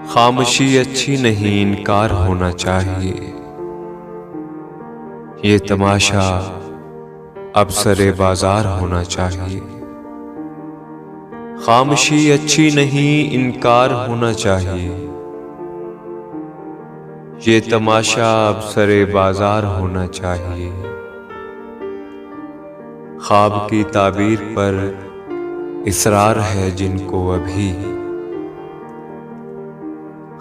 खामोशी अच्छी नहीं, इनकार होना चाहिए। ये तमाशा अब सरे बाजार होना चाहिए। खामोशी अच्छी नहीं, इनकार होना चाहिए। ये तमाशा अब सरे बाजार होना चाहिए। ख्वाब की ताबीर पर इसरार है जिनको अभी,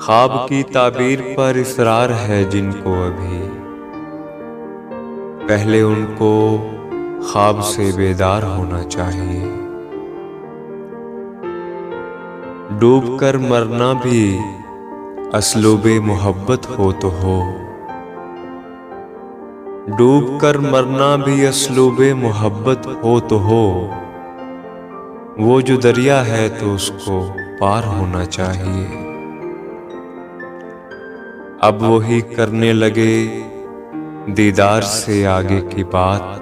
ख्वाब की ताबीर पर इसरार है जिनको अभी, पहले उनको ख्वाब से बेदार होना चाहिए। डूब कर मरना भी असलूबे मोहब्बत हो तो हो, डूब कर मरना भी असलूबे मोहब्बत हो तो हो। वो जो दरिया है तो उसको पार होना चाहिए। अब वही करने लगे दीदार से आगे की बात,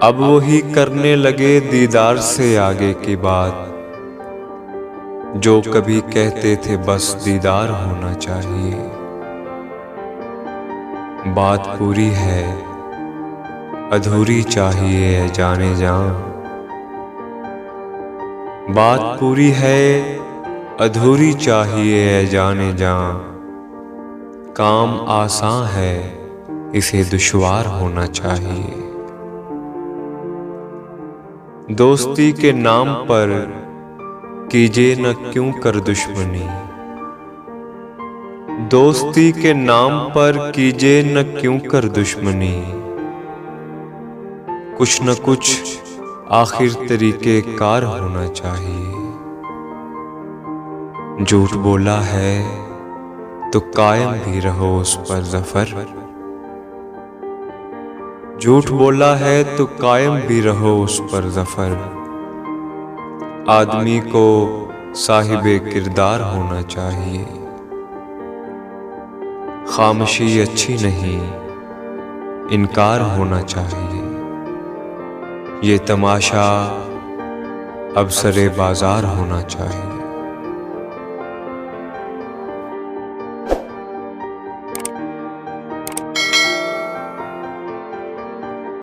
अब वही करने लगे दीदार से आगे की बात, जो कभी कहते थे बस दीदार होना चाहिए। बात पूरी है अधूरी चाहिए जाने जान, बात पूरी है अधूरी चाहिए जाने जान। काम आसान है इसे दुश्वार होना चाहिए। दोस्ती के नाम पर कीजिए न क्यों कर दुश्मनी, दोस्ती के नाम पर कीजिए न क्यों कर दुश्मनी। कुछ न कुछ आखिर तरीके कार होना चाहिए। झूठ बोला है तो कायम भी रहो उस पर ज़फ़र, झूठ बोला है तो कायम भी रहो उस पर ज़फ़र। आदमी को साहिबे किरदार होना चाहिए। खामोशी अच्छी नहीं, इनकार होना चाहिए। ये तमाशा अब सरे बाजार होना चाहिए।